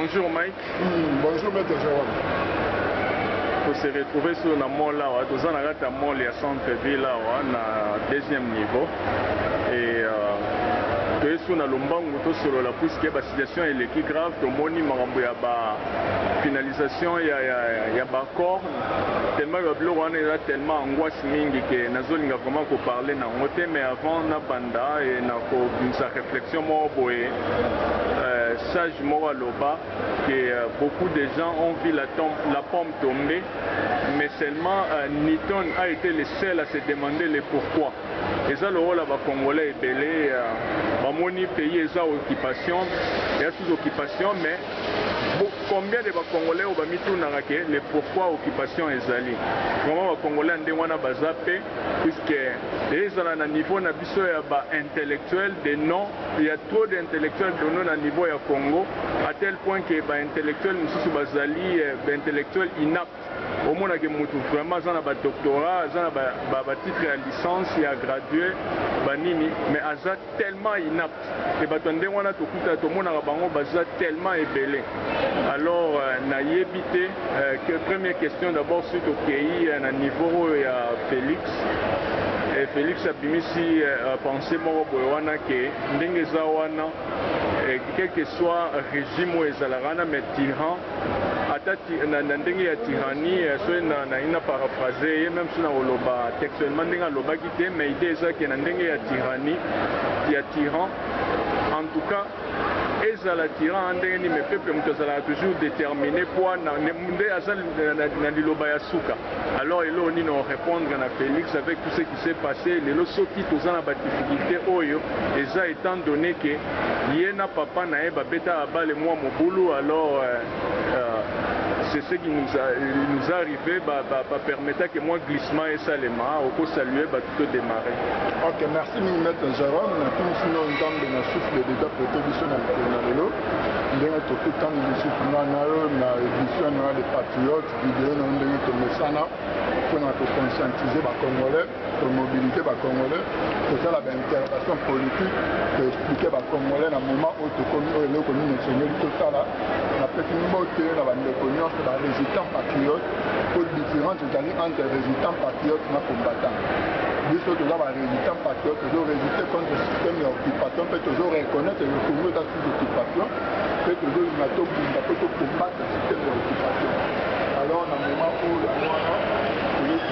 Bonjour Mike. Bonjour Maître Jérôme. Pour se retrouver sur la mall là, nous avons la mall à centre-ville là, na deuxième niveau. Et sur la lombango sur la puisque la situation est qui grave, tout le monde il y a finalisation, il y a accord. Tellement il y a tellement angoisse mingi que nous avons vraiment parler na ngote, mais avant na banda et na sa réflexion moi sage moi loba que beaucoup de gens ont vu la pomme tomber, mais seulement Newton a été le seul à se demander le pourquoi. Et ça le rôle là congolais est belé, bamoni pays est à occupation, et à sous occupation, mais combien de Congolais ont mis tout le pourquoi occupation est allée. Vraiment, les Congolais ont bazapé, puisque les gens à niveau intellectuel de non, il y a trop d'intellectuels de non à niveau du Congo, à tel point que les intellectuels sont intellectuels inaptes. Au moins, il y a vraiment un doctorat, un titre à licence, il y a gradué, mais ils sont tellement inaptes. Et tout le monde est tellement ébélé. Alors, na yébité, première question d'abord suite au pays, à niveau de Félix. Et Félix a mis ici pensé que Ndengezawana, quel que soit le régime ou les mais tyran, ndenge ya tyrannie, soit na paraphrasé, même si on textuellement ndenge loba quitté, mais l'idée est que ndenge ya tyrannie, il y a tyran. En tout cas, ezala tyran ndenge mais peuple mutazala toujours déterminé pour nde azal na liloba ya suka. Alors elo ni no répondre na Félix avec tout ce qui s'est passé, lelo soki tozana ba difficulté oyo eza étant donné que yena papa na eba beta abale moi mobulu, alors c'est ce qui nous est arrivé, permettant que moi glissement et salema, au coup saluer, tout démarrer. Ok, merci Maître Jérôme. Nous sommes dans le souffle déjà prêté sur le Lelo. Il y a tout le temps de souffle dans l'édition des patriotes, vidéo dans le Messana, pour nous conscientiser les Congolais, pour mobiliser les Congolais, pour faire l'intervention politique, pour expliquer les Congolais dans le moment où le commun national tout ça là, la petite montée, la bande de connaissances, les résistants patriotes, pour différentes entre résistants patriotes et combattants. Puisque toujours les résistants patriotes, toujours résister contre le système d'occupation, peut toujours reconnaître le Congo dans sous occupation, peut toujours combattre le système d'occupation. Alors, dans le moment où la Rwanda,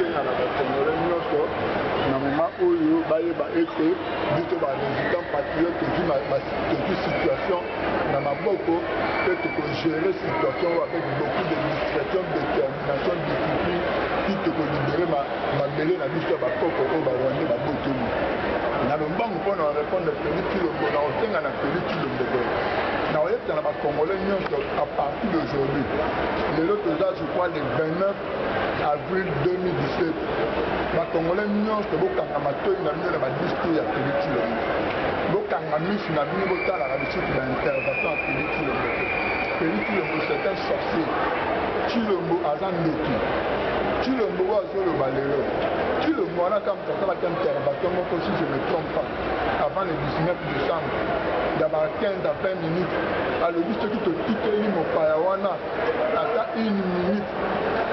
dans la Congolais, dans le moment où il y a été, puisque les résistants patriotes, toute situation, dans ma boko, peut gérer la situation avec beaucoup de discrétion, détermination, discipline, qui te libérer ma mêlée dans l'histoire de Koko au Rwanda, ma boto. Dans le banc, on a répondu à Félix Chilombo, on a obtenu à Félix Chilombo. Dans les Congolais, à partir d'aujourd'hui, le je crois, le 29 avril 2017, les Congolais, c'est beaucoup d'amateur, il y a une discours à Félix Chilombo. Beaucoup d'amateur, il y a une intervention à Félix Chilombo. Félix Chilombo, c'est un sorcier. Chilombo, Azan Neki. Chilombo, Azan le Balero. Chilombo, on a comme ça, la intervention, si je ne me trompe pas, avant le 19 décembre. D'abord 15 à 20 minutes. Alors, juste qui te quitte mon payawana, à 1 minute,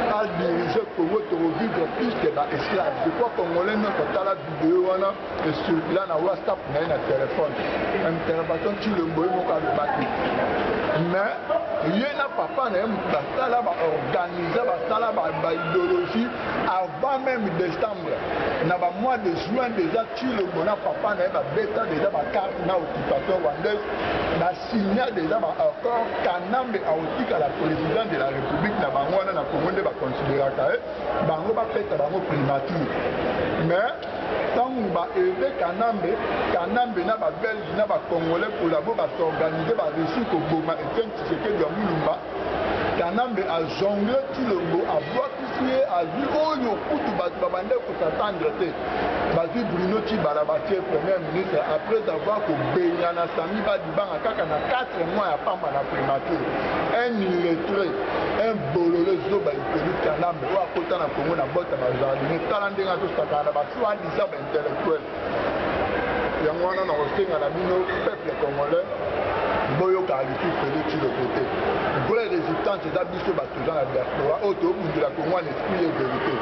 à diriger Congo pour vivre plus que l'esclave. Je crois qu'on a la vidéo et sur là, dans WhatsApp, on a un téléphone. Intervention, tu le moyen de battre. Mais, il y a un papa qui a organisé l'idéologie avant même décembre. Dans le mois de juin, déjà, tu le moyen papa qui a déjà la carte de l'occupation rwandaise, a signé déjà l'accord Kanambe a aussi à la présidente de la République, dans le Congo, de considérer bango ba peta bango primature. Mais tant ba élevé Kanambe na ba Belge na ba Congolais pour la ba s'organiser ba réussir ko boma et tiens Tshisekedi ya Mulumba. Kanambe a jonglé Chilombo, a bloqué, a vu oyo kutu ba bande ko s'attendre te. Bazi Bruno Tshibala batie premier ministre après avoir ko benyana sami ba dibanga kaka na 4 mois ya pamba na primature. Un illettré, un bololé zoba ikeli Kanambe wa kota na Congo na bota ba jardinier tala ndenga to sakana ba soi-disant intellectuel. Yango wana na osenga na bino peuple congolais boyo ka alitu Félix Tshisekedi. résistance eza biso bato eza na diaspora oyo tobundela kongo na esprit ya vérité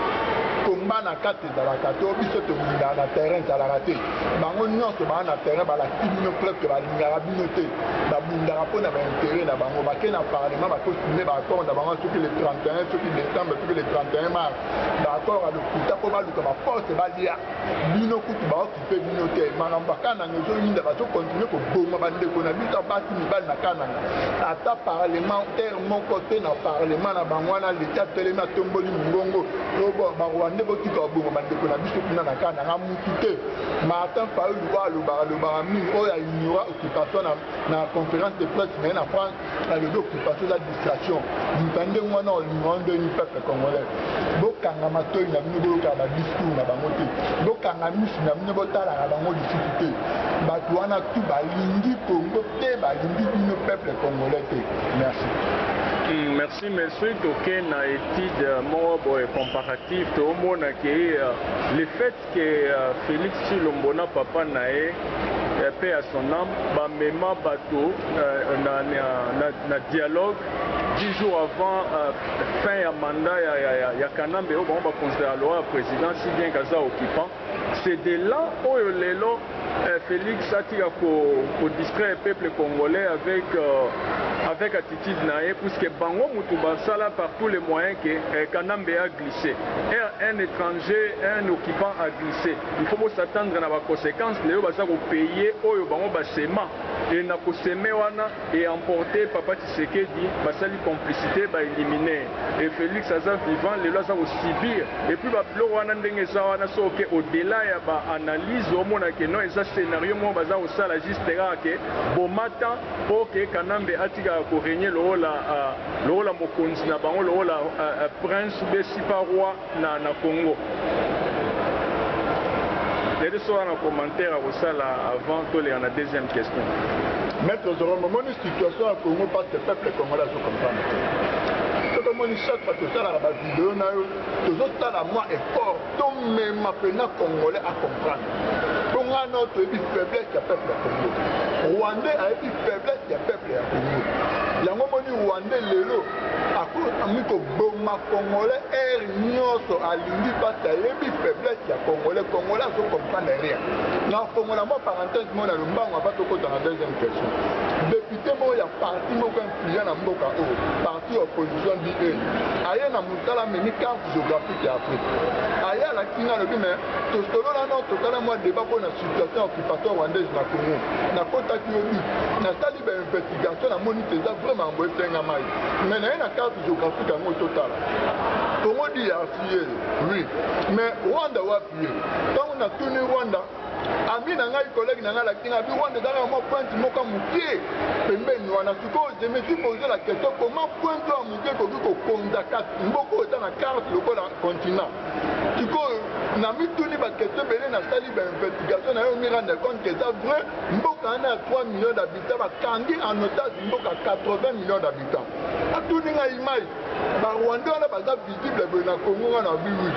komba na kati ezalaka to biso tobundaka na terrain ezalaka te bango nyonso baa na terrain balakisi bino preuve ke balingaka bino te babundaka mpo na baintere na bango bake na parlement bakosime baaccord na bango soki le 31 soki décembre soki le 31 mars baaccord ya lokuta mpo baluka baforce balia bino kutu baokipe bino te makambo bakananga ezoyinda bazokontinue koboma bandeko na biso basi mibali na kananga ata parlementaire moko te na parlement na bango wana leta telemi atomboli mongongo barwande botika oboma bandeko na biso kuna na kananga mutu te martin fayulu oyo alobaka mingi oyo aignora occupation na conférence de presse naye na france alobi occupation eza distraction muta ndenge wana olinga ndeni peuple congolais bokanga matoi na bino boyokaka badiscours na bango te bokanga misu na bino botalaka bango lisusu te bato wana tu balingi congo te balingi bino peuple congolais te. Merci. Merci, monsieur. Toké na étude comparative, tout le monde le fait que Félix Chilombona papa nae paix à son âme, ba mema bateau na dialogue 10 jours avant fin ya mandat ya Kanambe on va considérer le président si bien qu'aza occupant. C'est de là où lelo Félix a tiré pour distraire le peuple congolais avec attitude naïe, puisque Bango Moutouba Sala par tous les moyens que Kanambe a glissé. Un étranger, un occupant a glissé. Il faut s'attendre à la conséquence, les gens vont payer au Bango Basema et na koseme wana et emporter Papa Tshisekedi, basali complicité, ba éliminer. Et Félix Aza vivant, les gens vont subir. Et puis Bablo wana ndenge za wana so que au-delà ya ba analyse au monde que non ça scénario mo baza au sala juste que bomata pour que Kanambe atika ko régner le rôle mokonzi na bango le rôle prince besipa roi na Congo. Les deux sont en commentaire au sala avant que la deuxième question. Maître Zoran, mon situation à Congo parce que le peuple congolais se comprend. Chaque fois que ça la vidéo na yo toujours ça la moi effort donc même maintenant congolais à comprendre donc on a notre faiblesse du peuple congolais rwandais a une faiblesse du peuple congolais yango moni rwandais lelo amiko boma congolais nyonso alingi parce ayebi faiblesse ya congolais so comprendre rien na fongola mo parenthèse mo na lombango avant tokota na deuxième question député mo ya parti moko influent na mboka o parti opposition BA aye na mutala meni carte géographique ya Afrique aye la kinga lobi mais tosolola no tokala mo débat pour na situation occupation rwandaise na Congo na kota ki obi na sali ba investigation na moni teza vraiment mbotenga mai mais na carte géographique yango total Congo DRC oui mais Rwanda wapi tant on a tourné Rwanda ami na ngai collègue na ngai la kinga bi Rwanda dans mo point moka mukie pembeni wana siko je me suis posé la question comment point to mukie ko konzaka mboko ta na carte lokola continent siko na mituni ba question belé na sali ba investigation na yo mi rendre compte que ça vrai mboka na 3 millions d'habitants ba kangi en otage mboka 80 millions d'habitants atuni ngai mai ba Rwanda na baza visible na Congo na biwi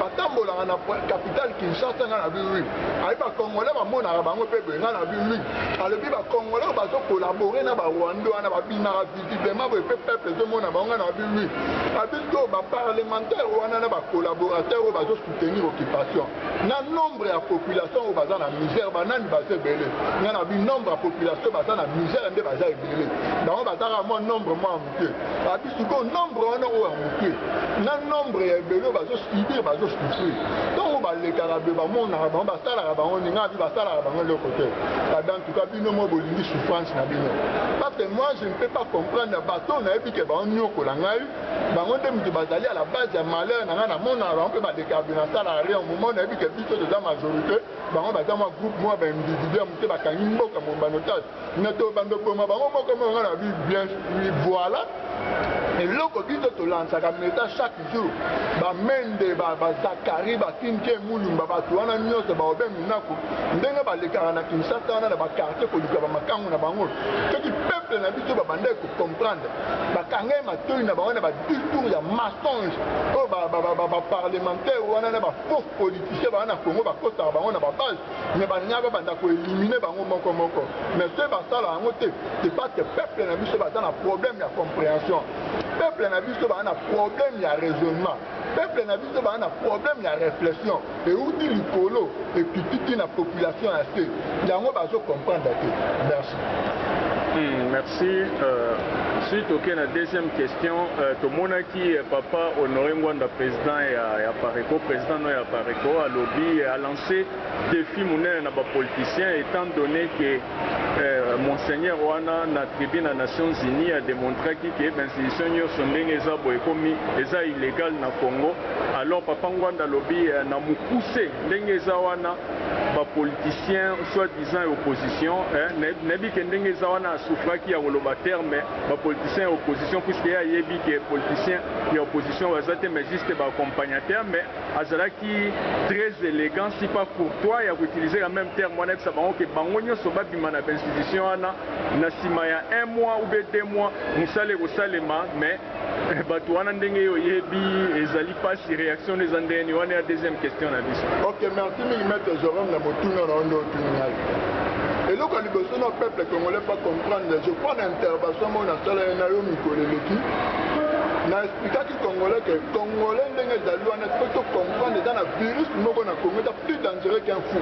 batambola na capitale Kinshasa na biwi ai ba Congolais ba mona bango pe benga na biwi alobi ba Congolais ba zo collaborer na ba Rwanda na ba bina visiblement ba peuple zo mona bango na biwi abisko ba parlementaire wana na ba collaborateur ba zo soutenir occupation na nombre ya population o baza na misère banani ba se belé na bi nombre ya population baza na misère nde baza ebelé bango baza mo nombre mo amuke abisko nombre wana o amuke na nombre ya ebelé ba zo subir ba zo souffrir donc ba le karabe ba mona ba sala ba on ninga bi ba sala ba le côté en tout cas bino mo bolingi souffrance na bino parce que moi je ne peux pas comprendre bateau na ebi ke ba on nyoko la ngai ba on dem di bazali à la base ya malheur na na mona ba on peut ba de kabi na sala rien au moment na ebi ke biso de la majorité ba on ba dans un groupe moi ba individu am te ba kangi mboka mo banotage na to bando boma ba on moko mo na bi bien voilà et loko biso to lança ka meta chaque jour ba mende ba Zakari ba kinke mulumba ba tuana nyonso ba obe minako ndenge ba lekara na Kinshasa na ba quartier ko luka ba makangu na bango que du peuple na biso ba bande ko comprendre ba kangé ma toyi na ba ba discours ya mensonge o ba parlementaire wana na ba faux politicien ba na Congo ba kota ba na ba base mais banyaka banda ko éliminer bango moko moko mais ce basala yango te c'est pas que peuple na biso baza na problème ya compréhension peuple na biso baza na problème ya raisonnement peuple na biso baza na problème ya réflexion euti likolo ekitiki na population ya se yango bazo comprendre te. Merci. Merci. Suite à la deuxième question, tout le monde qui papa Honoré Ngwanda président et Pareco, président de Pareco, a lobby a lancé défi monnaie à politiciens étant donné que Monseigneur Wana na tribune des Nations Unies a démontré que les institutions sont illégales na Congo. Alors papa Ngwanda lobby na mukuse ndenge wana ba politiciens soi-disant opposition nebi ke ndenge wana soufraki ya ngoloba terme ba politiciens opposition puisque ya yebi que politiciens et opposition bazate mais juste ba accompagnateur mais azalaki très élégant si pas courtois ya utiliser le même terme wana ça bango que bango nyoso babima na institution wana na sima ya 1 mois ou 2 mois musale kosalema mais bato wana ndenge yo yebi ezali pas si réaction des andeni wana ya deuxième question na biso. OK, merci Maître Jérôme na motuna na ndo tunyai. Et donc, le peuple congolais pas comprendre. Je prends l'intervention mon asala na yo mikoleleki. Na expliquer que Congolais ndenge za loi na faut comprendre dans la virus moko na Congo est plus dangereux qu'un fou.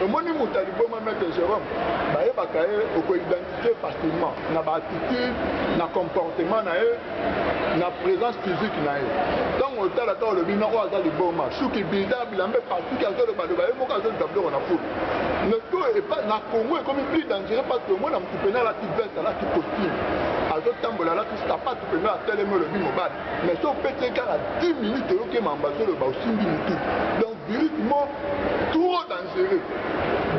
Le moni mutalibo ma Maître Jérôme, ba yeba kae o ko identifier facilement na ba attitude, na comportement na eux, na présence physique na eux. Donc au tala ta le bino o azali boma, shuki bida bilambe partout ka zo le ba mo ka zo le tableau na fou. Le tout est pas na Congo est comme plus dangereux parce que moi na mtupena la petite veste la petite costume. Azo tambola la petite tapate tupena la télé le bimo ba. Mais si on peut être à 10 minutes, ok, m'ambasser le baussin du tout. Donc, virus trop dangereux.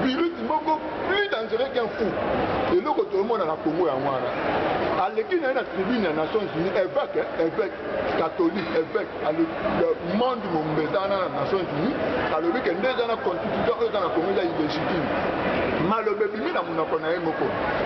Virus plus dangereux qu'un fou. Et là, tout le monde a la Congo à moi. À l'équipe de la tribune des Nations Unies, évêque catholique, évêque, le monde du monde dans les Nations Unies, à le week-end, dans la constitution, dans la Congo, il est illégitime. Malobe bimi na munako na emoko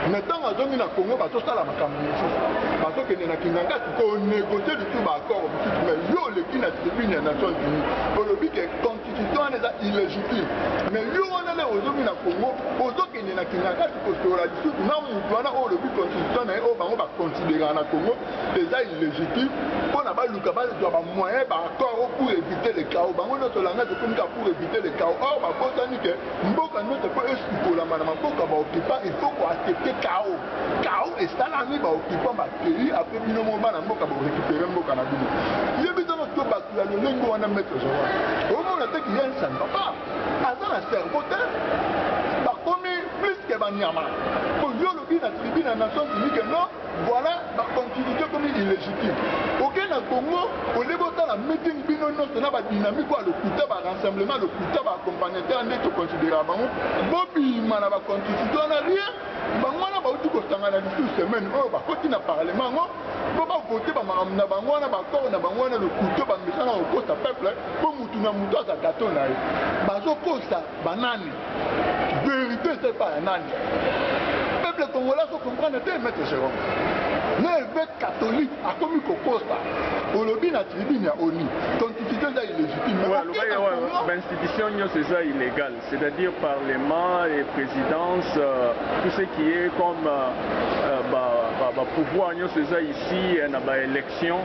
mais tant azongi na Congo bato sala makambo mosusu bato kende na kinanga ko négocier du tout ba accord mosusu mais yo le kina tribune des Nations Unies olobi que constitution est illégitime mais yo wana le ozongi na Congo ozokende na kinanga ko sola du tout na mutu wana olobi constitution na o bango ba considérer na Congo déjà illégitime pour na ba luka ba doit ba moyen ba accord pour éviter le chaos bango no solanga de pour éviter le chaos or ba kotani que mboka notre peut esikola il faut accepter chaos. Chaos et ça là nous va occuper ma pays après nous on va récupérer mon Canada. Il y a besoin de tout battre le lingo on a mettre ça. Au moins on a dit qu'il y a un sang papa. Dans un cerveau par contre plus que Banyama. Pour yo le bien la tribune la Nations Unies que non voilà la constitution comme illégitime. OK na Congo au niveau de la meeting bino non c'est na ba dynamique quoi le coup ba rassemblement le coup ba accompagnateur en est considérable. Bobi mana ba constitution na rien bango na ba uti ko sangana du semaine oh ba koti na parlement ngo ba voter ba na bango na ba corps na bango na le couteau ba misana au costa peuple pour mutu na mutu za gâteau na ba zo costa banane vérité c'est pas un âne peuple congolais faut comprendre te Maître Jérôme l'évêque catholique a commis Costa au lobby na tribune ya ONU constitution est illégitime mais l'institution c'est ça illégal c'est-à-dire parlement et présidence tout ce qui est comme pouvoir c'est ça ici na ba élection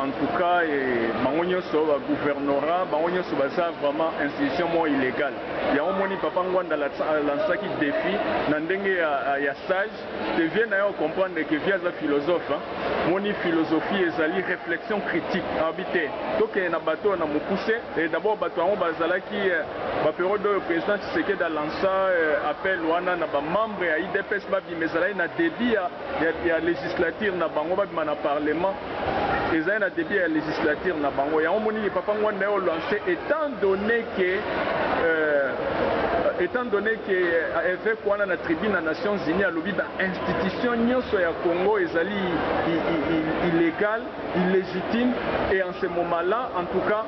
en tout cas et bango nyonso ba gouvernorat bango nyonso ça vraiment institution mo illégale ya omoni papa Ngwanda lancaki défi na ndenge ya sage devient d'ailleurs comprendre que via la philosophe moni philosophie ezali réflexion critique habité donc na bateau na mokuse et d'abord bateau on bazalaki ba période de président Tshisekedi da lança appel wana na ba membre ya IDPS ba bimezala na débit ya législature na bango ba na parlement ezali na débit ya législature na bango ya omoni papa Ngwanda yo lancé étant donné que évêque wana na tribune na Nations Unies alobi ba institution nyonso ya Congo ezali illégal, illégitime et en ce moment-là en tout cas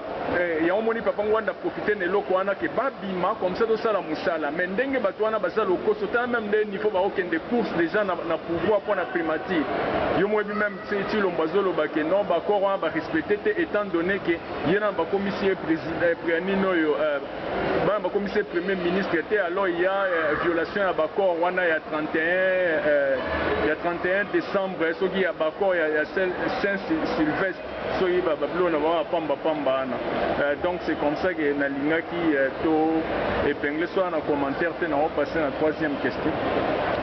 ya omoni papa Ngwanda profiter ne loko wana ke babima comme ça dosala musala mais ndenge bato wana basala lokoso ta même des niveaux ba okende course déjà na pouvoir pour na primature yo moyebi même ti lombazolo ba ke non ba corps wana ba respecter étant donné que yena ba commission président prénino yo Bah commissaire premier ministre était alors il y a violation à Bakor wana il y a 31 décembre ce qui a Bakor il y a Saint-Sylvestre so il va bablo na va pamba donc c'est comme ça que na linga qui to épinglé soit en commentaire te na on passer à la troisième question.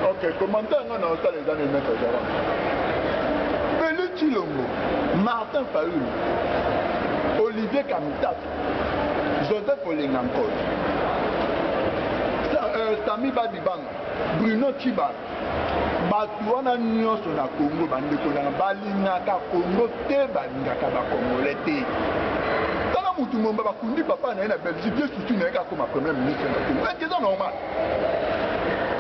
OK, commentaire on a ça les années mettre Jaram. Félix Tshilombo, Martin Fayulu, Olivier Kamitata, Joseph Olengankot, Sami Badibanga, Bruno Tshibala, Batuana nyonso na Congo bandeko na balingaka Congo te balingaka ba Congolais te. Tala mutu momba bakundi papa na na Belgique bien surtout na ka comme premier ministre na Congo. C'est ça normal.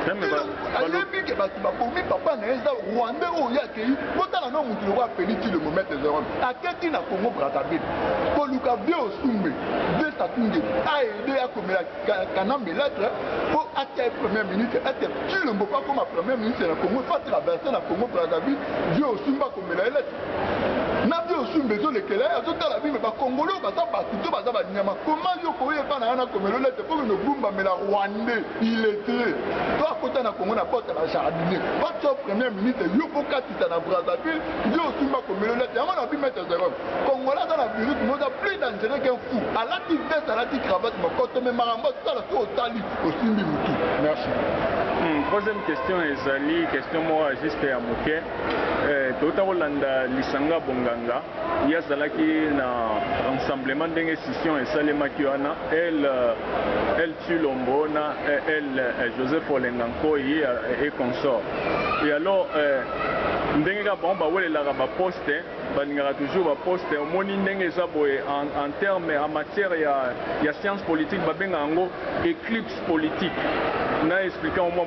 Ayebi ke batu bakomi papa na eza Rwanda oyo akei botala no mutu wa Félix le moment zéro aketi na Congo Brazzaville koluka bien osumbe de satunge a aidé à comme kanambe lettre pour atteindre premier ministre était Tshilombo pas comme premier ministre na Congo pas traverser na Congo Brazzaville bien osumba comme la lettre na bien osumbe zo lekela azotala bime ba Congolais baza batu to baza ba nyama comment yo koye pa na comme la lettre pour ne bumba mais la Rwanda il était côté na Congo na porte la jardinier votre premier ministre yo pokatisa na Brazzaville yo osumba komelo lete yango na bi mettre zéro Congolais dans la virus moza plus dangereux qu'un fou à la veste à la cravate mokoto mais marambo tout ça au tali osimbi mutu. Merci. Troisième question ezali question moi juste à moke tota kolanda lisanga bonganga yazalaki na rassemblement ndenge session esalemaki wana elle Tshilombo na elle Joseph Olengankoi et consort et alors ndenge ka bon ba welela ba poste balingaka toujours ba poste omoni ndenge eza boye en terme en matière ya science politique babenga yango éclipse politique. Na expliqué au moins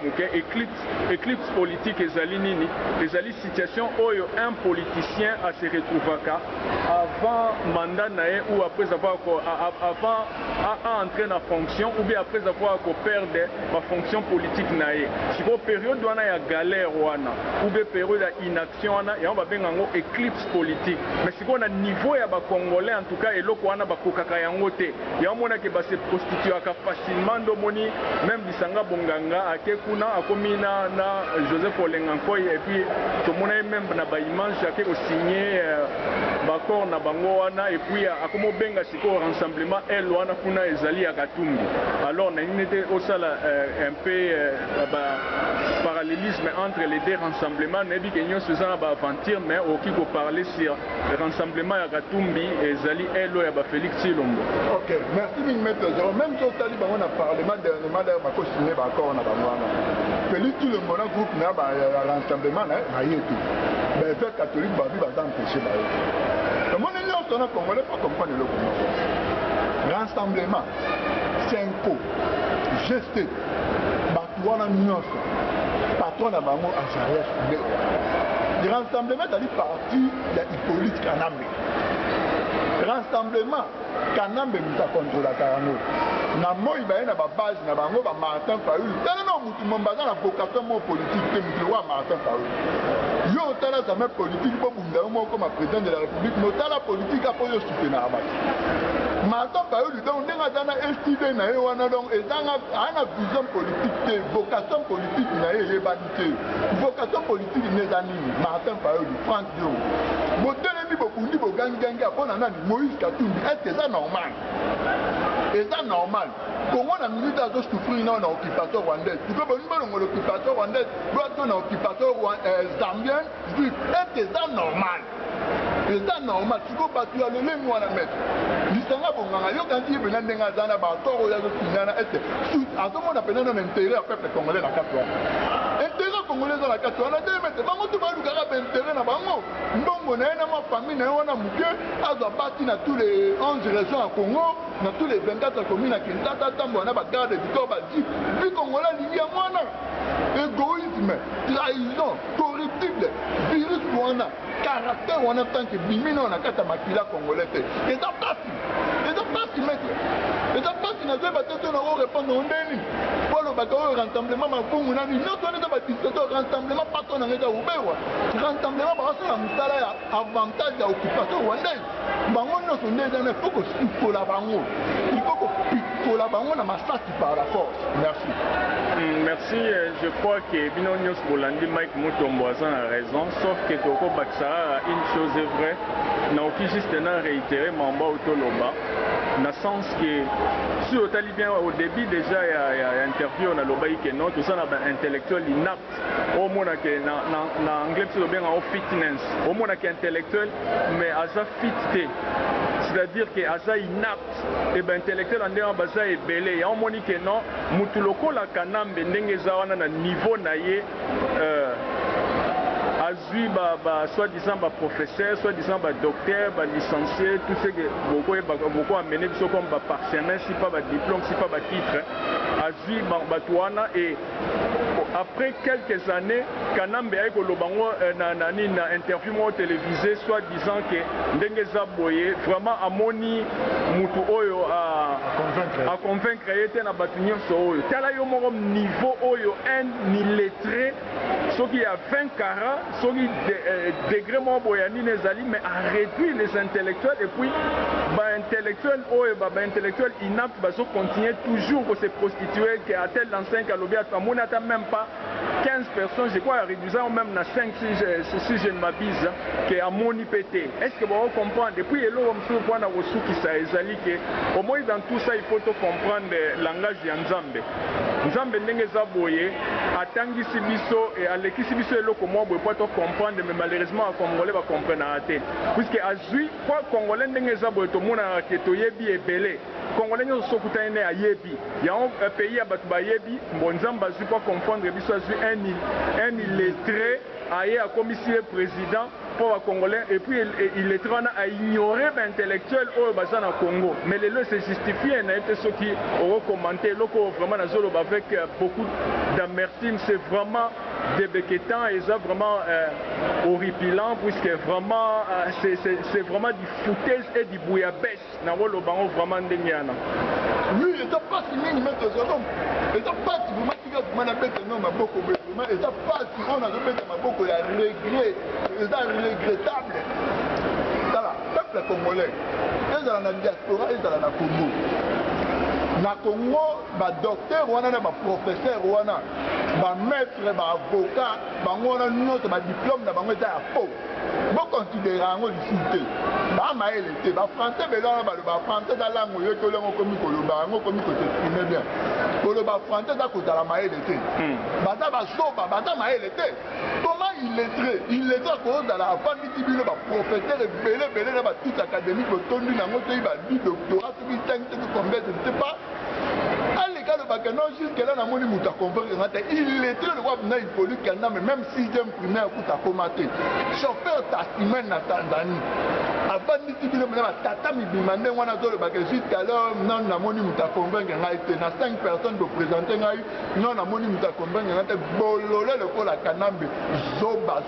éclipse politique ezali nini ezali situation oyo un politicien a se retrouver avant mandat nae ou après avoir avant à entrer dans fonction ou bien après avoir perdre ma fonction politique nae si ko période wana ya galère wana ou bien période ya inaction wana ya ba bengango éclipse politique mais si on a niveau ya ba congolais en tout cas eloko wana ba kokaka yango te ya mona ke ba se prostituer facilement do moni même bisanga nganga akekuna akomi na Joseph Olengankoi et puis tout le monde même na ba image ake ko signer bakor na bango wana et puis akomo benga siko rassemblement elle wana kuna ezali ya Katumbi alors na inete osala un peu parallélisme entre les deux rassemblements nebi kenyo sezana ba aventure mais oki ko parler sur le rassemblement ya Katumbi ezali elle ya ba Félix Tshilombo. OK, merci mille maître même sur tali ba on a parlement dernièrement ba ko signer ba encore na bangwana Félix Tshilombo na groupe na ba rassemblement na yetu ben fait catholique ba bi ba empêcher ba comme on est là on a congolais pas comprendre le comment rassemblement c'est un coup geste ba wana nyonso patron na bango a Jaresh le rassemblement dans les partis ya Hippolyte Kanambe rassemblement Kanambe muta contre la Karano na moi ba na ba base na bango ba Martin Fayulu tala na mutu mombaza na vocation mo politique te mutu wa Martin Fayulu yo tala za même politique bo bunda mo comme président de la République mo tala politique a poyo soutenir abaki Martin Fayulu donc ndenga dana STD na ye wana donc ezanga ana vision politique te vocation politique na ye banité vocation politique nezani Martin Fayulu Franck Dio botelemi bokundi bogangangi apona nani Moïse Katumbi est-ce ça normal? Et ça normal. Comment on a mis à souffrir dans l'occupation rwandaise? Tu peux pas l'occupation rwandaise, doit dans l'occupation zambienne, est-ce ça normal? C'est ça normal. Tu peux pas tuer le même moi la mettre. L'histoire bonganga yo quand il venait denga zana ba toro ya zo kinana est à tout monde appelle un intérêt à peuple congolais la katwa. Intérêt congolais dans la katwa na te mettre bango to ba lukaka intérêt na bango. Ndongo na na ma famille na wana muke azo bati na tous les 11 régions à Congo, dans tous les 24 communes à Kinshasa tambo na ba garde du corps ba dit. Puis congolais li ya mwana. Égoïsme, trahison, corruptible, virus wana, caractère wana tant que bimino na kata makila congolais. Et ça passe, maître. Et ça passe, na deux bateaux na répondre au ndeni. Pour le bateau rassemblement mafungu nani, non on est dans bateau rassemblement patron na ngeza ubewa. Rassemblement ba ça mutala ya avantage ya occupation rwandaise. Bango no sonde dans il faut que la bango. Il faut que kola bango na masasi par la force. Merci. Merci. Je crois que Bino Nyos Bolandi Mike Mutombo a raison, sauf que Toko Baksa, une chose est vraie, n'a aucun juste réitéré Mamba Autoloba, dans le sens que si on t'a bien au début déjà il y a interview on a l'obaï que non tout ça n'a pas intellectuel inapte au moins que na anglais c'est bien en fitness au moins que intellectuel mais à ça fit c'est-à-dire que asa inapte et ben intellectuel en dehors baza est belé et on moni que non mutuloko la kanambe ndenge za wana na niveau na ye azui soi-disant professeur, soi-disant docteur, licencié, tout ce que beaucoup amené comme parchemin, si pas diplôme, si pas titre, azui batouana et après quelques années, Kanambe a eu na interview télévisé, soi-disant que Ndengeza Boye vraiment a moni mutu oyo a convaincre était na batunyo so oyo. Tala yo mo niveau oyo un illettré, ce qui a 20 carats, ce qui degré mo boyani nezali mais a réduit les intellectuels et puis intellectuels oyo intellectuels inaptes baso continuer toujours à se prostituer qu'à tel enseigne qu'à l'objet à mon atteint même pas 15 personnes, je crois, réduisant même à 5 si je ne m'abuse, qui est à mon IPT. Est-ce que vous comprenez? Depuis, il y a un peu qui s'est que au moins dans tout ça, il faut comprendre le langage de Nzambe. Nzambe n'est pas boyé, attangi sibiso et aleki sibiso et loko moi boy pas comprendre mais malheureusement les Congolais va comprendre até. Puisque azui quoi Congolais n'est pas boyé tout le monde a keto yebi et belé. Congolais nous sommes coutinés à yebi. Il y a un pays à battre yebi, bon Nzambe azui pas comprendre biso azui un illettré aye a commissaire président pour les Congolais et puis il est en train d'ignorer l'intellectuel au bassin au Congo. Mais les lois se justifient, il y a ceux qui ont commenté, vraiment avec beaucoup d'amertume, c'est vraiment débéquetant et ça vraiment horripilant puisque vraiment c'est vraiment du foutaise et du bouillabaisse. Dans le banc vraiment ndengana. Oui, il n'y a pas si mini mettre ce nom. Il n'y a pas si vous mettez un nom à beaucoup de gens. Il n'y a pas si on a remettre à beaucoup de regrets. C'est regrettable. Voilà, peuple congolais. Ils sont dans la diaspora, ils sont dans la Congo. Na Congo, ba docteur wana na ba professeur wana, ba maître, ba avocat, ba ngona note ba diplôme na bango za faux. Bon considérer en licité. Ba maël était ba français belon ba français dans langue yo to lengo komi ko lo ba ngo komi ko s'exprimer bien. Ko lo ba français da ko la maël était. Ba da ba soba ba da maël était. Comment il est ko dans la famille tibilo ba professeur belé na ba toute académique ko tondu na ngo to ba du doctorat to bi 5 to combien je ne sais pas. Non, jusque-là, on a mon mouta convaincre. Il était le roi il pollue mais même 6e primaire, il a commenté. Chauffeur taximène en Tanzanie. Avant de dire que tata mi demandé, on a dit que jusqu'à l'heure, non, on a mon mouta convaincre. Il y a 5 personnes de présenter. Non, on a mon mouta convaincre. Bololé le col à Kanambe. Zoba.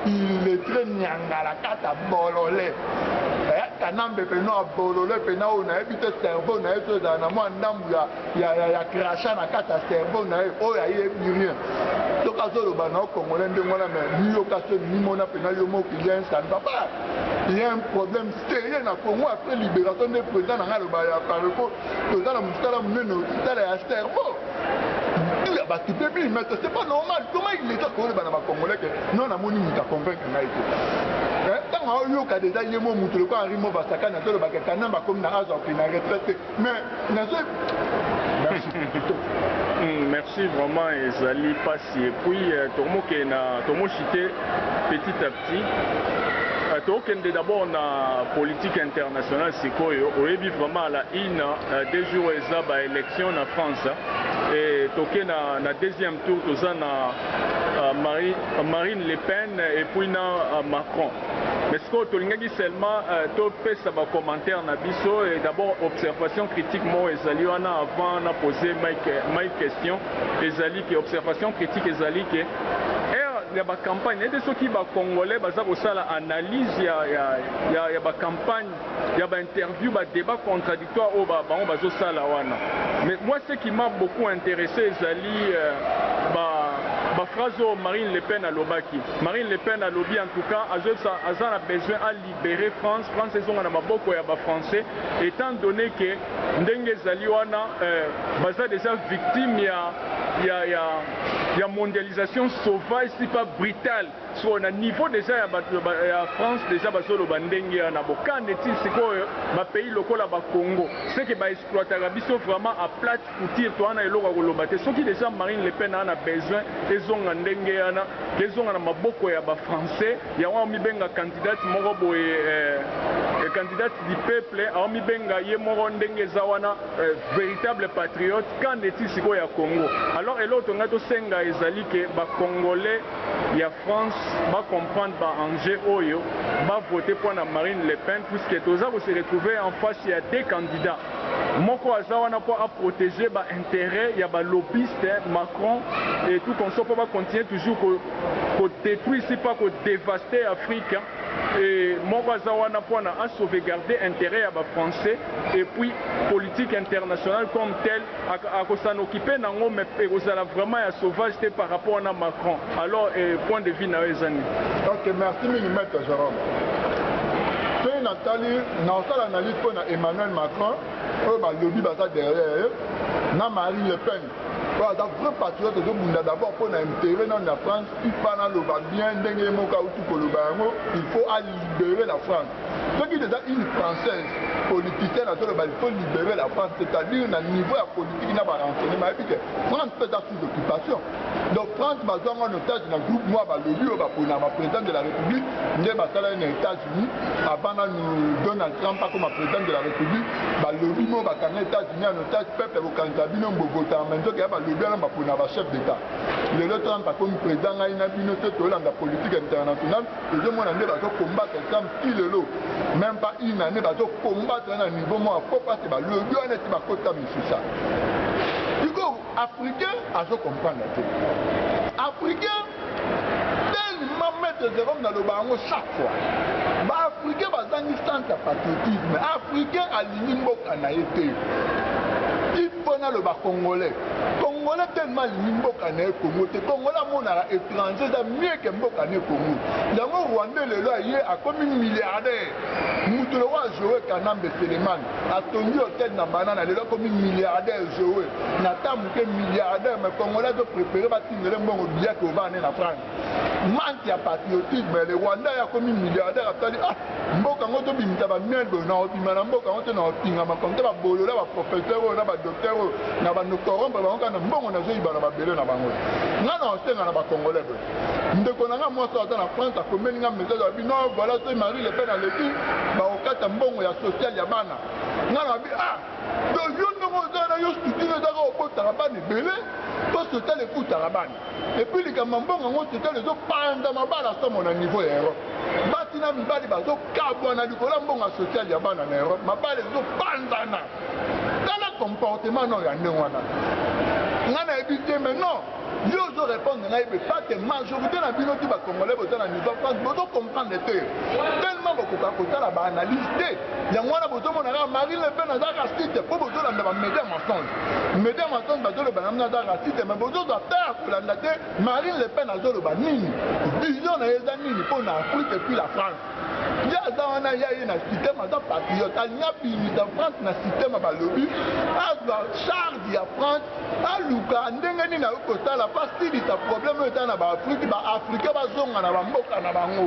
Il est très nyangala kata bololé. Kanambe pena bololé pena on a évité cerveau na eso dans na moi ndambu ya crachat na kata cerveau na o ya rien donc azolo bana congolais ndengona mais ni occasion ni mona pena yo mo client ça ne va pas il y a un problème sérieux na Congo après libération des présidents na ngalo ba ya pareko to za la mustala munene tala ya cerveau c'est pas normal. Comment il est qu'on est dans les Congolais que non, on a mon image à convaincre. Quand on a déjà eu mon mouton, le Henri Mobasaka, on a dit que Kanam va comme Naraz a retraité. Mais merci. Merci vraiment, Ezali Passi. Et puis, Tomo Chité, petit à petit. Tokende d'abord na politique internationale sikoyo oyebi vraiment à la des jours ezaba élection na France et toke na deuxième tour toza na Marine Le Pen et puis na Macron. Mais ce que tolingaki seulement to pesa ba commentaire na biso et d'abord observation critique mo ezali wana avant na poser my question ezali que observation critique ezali que il y a des campagnes, il y a des gens qui sont congolais, ils ont une analyse, il y a des campagnes, il y a des interviews, des débats contradictoires. Mais moi, ce qui m'a beaucoup intéressé, c'est phrase au Marine Le Pen à l'Obaki. Marine Le Pen à l'Obi en tout cas, a besoin à libérer France. France est en maboko ya ba français, étant donné que ndenge zaliwana baza déjà victime ya mondialisation sauvage, si pas brutale. Sur un niveau déjà ya France déjà bazolo bandenge na boka neti sikoyo ba pays locaux la ba Congo. C'est que ba exploiter biso vraiment à plate couture to ana eloko kolobate. Ce qui déjà Marine Le Pen a besoin ezonga ndenge yana kezonga na maboko ya ba français ya wa mibenga candidate moko boye candidate du peuple a mibenga ye moko ndenge zawana véritable patriote quand neti sikoyo ya Congo. Alors eloko ngato senga ezali ke ba congolais ya France va comprendre ba enjeu oyo va voter pour la Marine Le Pen puisque toza ko se retrouver en face il y a deux candidats moko azawana pour à protéger ba intérêt ya ba lobbyiste Macron et tout comme ça pour va continuer toujours ko détruire si pas ko dévaster Afrique et moko azawana pour à sauvegarder intérêt ya ba français et puis politique internationale comme telle à s'en occuper nango mais kozala vraiment ya sauvageté par rapport à Macron. Alors point de vue na ezani. Ok, merci Maître Jérôme. Puis Nathalie, dans l'analyse pour Emmanuel Macron, le lobby basa derrière, na Marine Le Pen. Voilà, vrai patriote de d'abord pour l'intérêt dans la France, il faut bien il faut libérer la France. Ce qui est déjà une française politicienne, il faut libérer la France, c'est-à-dire au niveau politique, il n'a pas renseigné, mais France peut être sous occupation. Donc France va avoir un otage dans le groupe, moi, le président de la République, il y a un États-Unis, avant Donald Trump comme président de la République, le limo va gagner les États-Unis en otage, peuple au Canada, Bogota, maintenant qu'il y a le chef d'État. Le Trump comme président, il y a une la politique internationale, et je m'en ai combattre ensemble, qui le lot. Même pas une année, il va combattre à un niveau, moi, il faut pas que le lieu n'est pas côté de ça. Du coup, Africain, à se comprendre. Africain, tellement mettre Jérôme dans le baron chaque fois. Africain, va dans une centre de patriotisme. Africain, à l'Inimbo, en a été. Il faut le bas congolais. Congolais tellement l'Inimbo, en a Congo. Congolais, mon étranger, c'est mieux que Mbo, en a Congo. L'Amor Rwandais, le loi, il a comme une milliardaire. Moutouloua a joué Kanambe Seleman. A Tongi Hôtel Nambana, il a comme une milliardaire joué. Nata Mouké milliardaire, mais Congolais doit préférer bâtir le bon billet qu'on va en France. Manque de patriotisme, les Rwandais a comme une milliardaire. A dit, ah, Mboka Ngoto Bimtaba Miendo, Naotimana Mboka Ngoto Naotingama, comme ça, Bolo, là, professeur, là, docteur, na ba corrompre ba ngana mbongo na zoyi ba na ba belé na bango ngana osenga na ba congolais ndeko na nga moi ça dans la France a combien nga message a dit non voilà c'est Marie Le Pen a dit ba okata mbongo ya social ya bana ngana bi ah donc yo ndongo zana yo studine za ko kota bana belé to social le kuta bana et puis les kamambongo ngo social les zo panda mabala somo na niveau ya Europe batina mibali ba zo kabwa na likola mbongo social ya bana na Europe mabala zo panda na comportement non yande wana ngana ebité mais non yo zo répondre na ebe pas que majorité na bino ti ba congolais boza na niveau France bozo comprendre te tellement beaucoup ka kota la ba analyse yango wana bozo mona na Marine Le Pen za raciste po bozo la ba média mensonge bazo le ba na za raciste mais bozo za ta ko la ndate Marine Le Pen azo le ba nini vision na yeza nini po na Afrique et puis la France. Il y a un système de patriote. Il y a un France dans système de lobby. Il y a charge de France. Il y a un parce qu'il y a un problème dans l'Afrique. L'Afrique va zonga na bamboka na bango.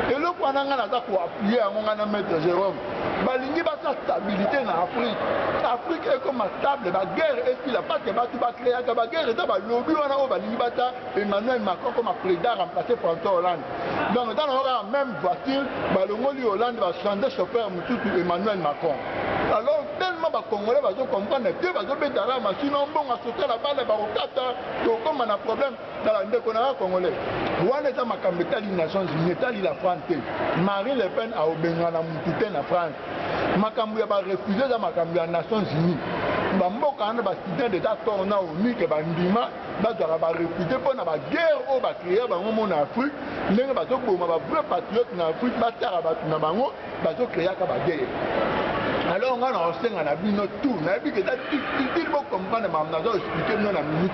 Et le point na za ko appuyer ngana maître Jérôme. Balingi ba sa stabilité en Afrique. L'Afrique est comme stable. La guerre est là pas que ba tu ba créer la guerre et ba lobby wana o balingi ba ta Emmanuel Macron comme président remplacer François Hollande. Donc dans la même voiture Balongoli Hollande va changer chauffeur Moussoutou Emmanuel Macron. Alors tellement les Congolais vont comprendre que les gens vont machine en bon à sauter la balle, comme on a un problème dans la déconnerie congolais. Rwanda est ma cambéta les Nations Unies, la France. Marine Le Pen a obéi à la moutouté en France. Ma cambéta va refuser dans ma cambéta Nations Unies. Bamboka na ba cité d'état tourna au ni que bandima ba refuser pour na ba guerre au ba créer ba mon Afrique ndenge ba zo boma ba vrai patriote na Afrique ba tara ba na bango ba zo créer ka ba guerre alors on a aussi un avis notre tout n'a vu que ça il faut comprendre ma nation expliquer nous la minute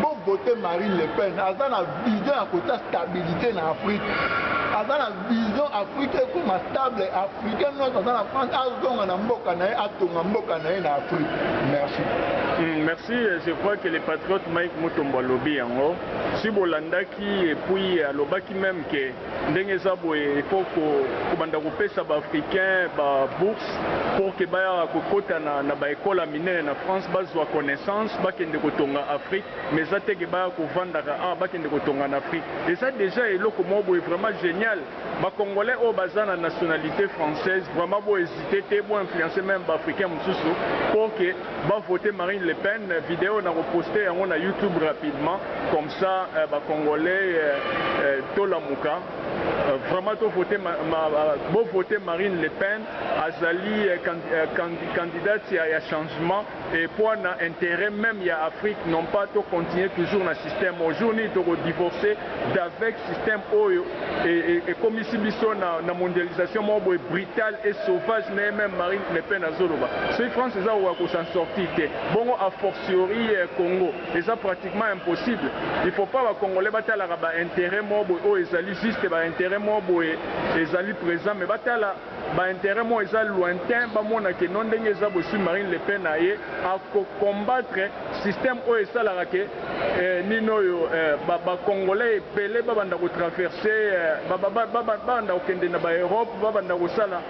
bon voter Marine Le Pen à ça la vision à côté stabilité en Afrique à ça la vision africaine comme stable africaine nous dans la France à zone en Mboka na à Tonga Mboka na en Afrique. Merci. Merci, je crois que les patriotes Mike Mutombo lobby en haut. Si Bolandaki et puis Lobaki même que Ndengezabo il faut que banda kopesa ba africain ba bourse pour que ba kokota na ba école mine na France bazwa connaissance ba kende kotonga Afrique mais ça te que ba ko vanda ba kende kotonga na Afrique et ça déjà est loko mo vraiment génial ba congolais au bazana nationalité française vraiment bo hésiter te bo influencer même ba africain mususu pour que ba voter Marine Le Pen vidéo na reposter on a YouTube rapidement comme ça ba congolais tolamuka vraiment to voter bo voter Marine Le Pen azali candidate ya changement et pour un intérêt même il y a Afrique non pas to continuer toujours dans système aujourd'hui to divorcer d'avec système oyo et comme ici biso na mondialisation mo brutale et sauvage mais même Marine Le Pen azoloba c'est France ça ou ko s'en sortir bon a fortiori Congo et ça pratiquement impossible il faut pas ba congolais batala ba intérêt mo o ezali juste ba intérêt mo ezali présent mais batala ba intérêt mo ezali lointain ba mona que non ndenge za bo sur Marine Le Pen aye à combattre système o ezala ke nino yo ba congolais pelé ba banda ko traverser ba banda ko kende na ba Europe ba banda ko sala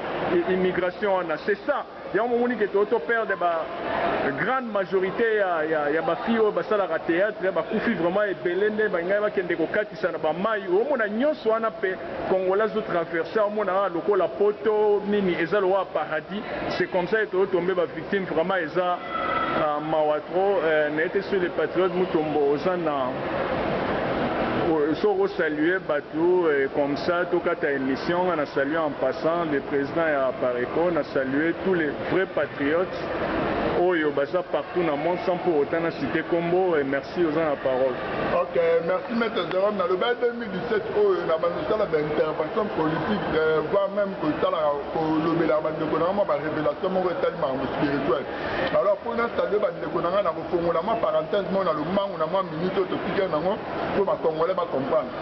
immigration na c'est ça il y a un moment que tu perds de la grande majorité il y a des filles qui sont au théâtre qui sont vraiment ébélées qui sont au Katisa na bamai au monde nyonso wana pe congolais zo traverser au monde na loko la poto nini ezalo wa paradis c'est comme ça que tomber ba victime vraiment eza mawatro n'était sur les patriotes mutombo ozana Soro saluer Batou comme ça, tout cas ta émission, on a salué en passant le président et Apareko, on a salué tous les vrais patriotes. Oyo Baza partout dans le monde sans pour autant citer Combo et merci aux gens à la parole. Ok, merci Maître Jérôme. Dans le 2017, on a une intervention politique, voire même que ça a révélation tellement spirituelle. Alors pour nous, saluer on a une parenthèse, on a le manque, on a une minute de piquer pour les Congolais comprendre.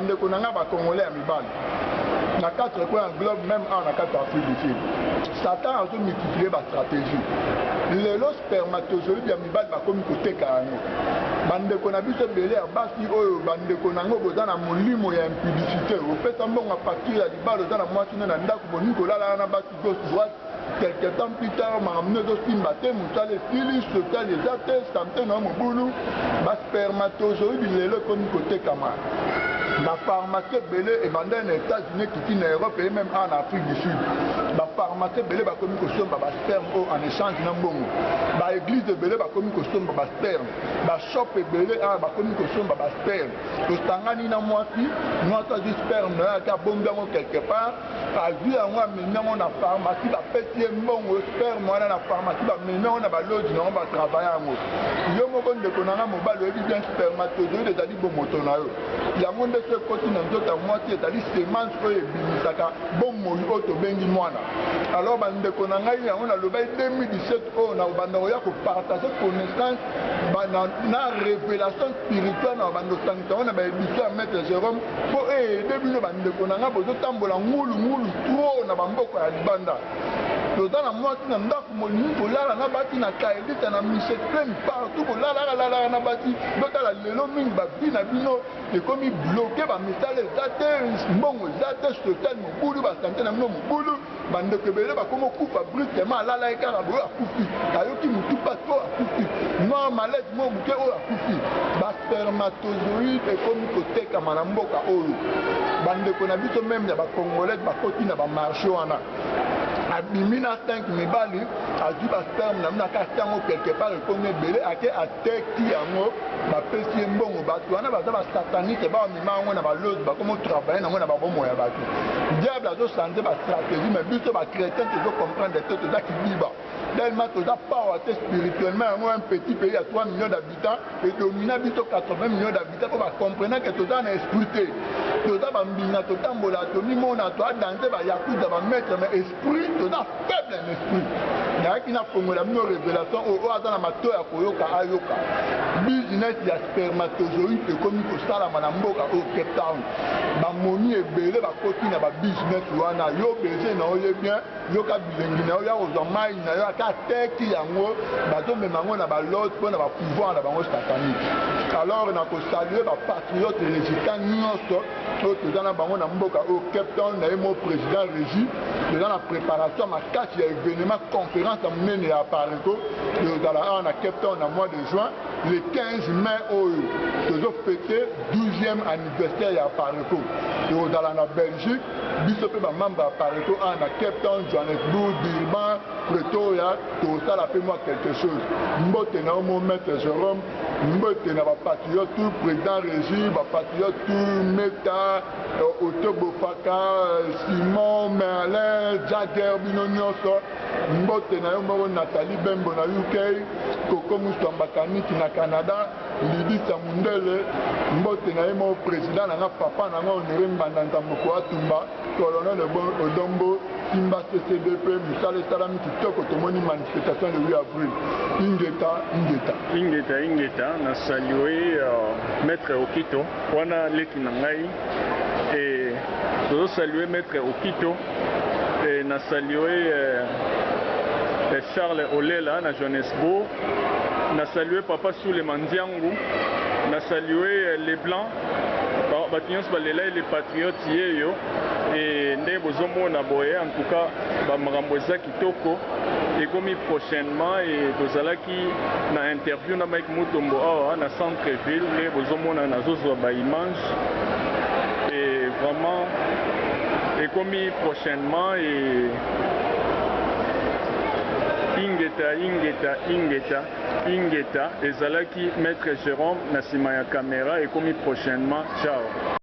Les Congolais à Mibal. Dans 4 points globe, même en 4 Afrique du Sud. Satan a multiplié ma stratégie. Les spermatozoïdes ya mibali bakomi koteka yango bandeko na biso belé ya basi oyo bandeko nango boza na molimo ya impudicité opesa mbongo facture ya libalo za na mwasi na ndako boni kolala na basi gauche droite quelque temps plus tard makambo ezosimba te mosala esili sotali eza te sante na mobulu baspermatozoïde lelo ekomi kotekama la pharmacie belé et bande en États-Unis qui en Europe et même en Afrique du Sud. La pharmacie belé va comme caution ba sperme en échange na mbongo. Ba église belé va comme caution ba sperme. Ba shop belé ba comme caution ba sperme. To tangani na mwasi, mwasa du sperme na ka bomba quelque part, a vu en moi maintenant na pharmacie ba petit mbongo sperme na na pharmacie ba maintenant na ba lodge na ba travailler ngo. Yo moko ndeko na mobalo e bien spermatozoïde ezali bo moto na yo. Ya monde ce côté na nzoto moitié c'est-à-dire semence oyo ebimisaka bomoi oyo tobengi mwana alors bandeko na ngai yango na lobai 2017 oyo na banda oya kopartage connaissance na révélation spirituelle na banda otangisa ngo na bayebiso ya maître Jérôme mpo eyede bino bandeko na ngai bozotambola ngulungulu tro na bamboko ya libanda toza na mwasi na ndako molimi kolala na bati na kaelita na micheklem partout kolalaka na bati botala lelo mingi bavi na bino ekomi bloke bamisala eza te mbongo eza te sotel mobulu basante na bino mobulu bandeko ebele bakoma okufa brusquement alalaki kaka boyo akufi ayoki motu pato akufi noir malade mo moke oyo akufi baspermatozoïde ekomi kotekama na mboka oyo bandeko na biso meme ya bacongolais bakoti na bamarché wana abimi na 5 mibali azwi basperme na muna kasi yango quelque part ekomi ebele ake ateki yango bapesi ye mbongo bato wana baza basataniste bamima yango na balose bakoma otravaille nango na babomo ya bato diable azosante bastratégie mais biso bachrétien tozocomprendre te toza kibiba tellement toza power te spirituellement yango un petit pays à 3 millions d'habitants et domina biso 80 millions d'habitants po bacomprena ke toza na esprit te toza bambinga totambola tomimona toadanse bayakuza bametre mais esprit toza faible en esprit nayaki nafongola bino révélation oyo aza na mato ya koyoka ayoka business ya spermatozoïde ekomi kosalama na mboka oyo Cape Town bamomi ebele bakoti na babusiness wana yo beze na oye bien yoka bilengi na yo ya kozwa mai na yo aka teki yango bazomema yango na balot mpo na bapouvoir na bango satanique alors nakosalue bapatriote résistant nyonso oyo toza na bango na mboka oyo Cape Town na ye mo président régi toza na préparation makasi ya événement conférence ya monene ya Pareco tozala awa na Cape Town na mois de juin le 15 mai oyo tozofete 12e anniversaire ya Pareco tozala na Belgique biso mpe bamembre ya Pareco awa na Cape Town Johannesburg Durban Pretoria tozosala mpe mwa quelque chose mbote na yo mo maître Jérôme mbote na bapatriote tout président régi bapatriote tout Meta Otobofaka Simon Merlin Jagger bino nyonso mbote na yo moko Nathalie Bembo na UK Koko Mustamba Kaniki na Canada Lidisa Mundele mbote na ye mo président na nga papa na nga Honoré Mbandanta Moko Atumba colonel Odombo Simba CCDP Musale Salami kitoko tomoni manifestation le 8 avril Ingeta na salué maître Okito wana leki na ngai et tozo salué maître Okito et na salué Charles Olela na Johannesburg na salué papa Soule Mandiangu na salué les blancs batinyonso balela les patriotes yeyo et nde bozomona boye en tout cas bamakambo eza kitoko ekomi prochainement et tozalaki na interview na Mike Mutombo awa na centre-ville nde bozomona nazozwa baimage et vraiment ekomi prochainement et Ingeta ezalaki maître Jérôme na nsima ya caméra ekomi prochainement ciao.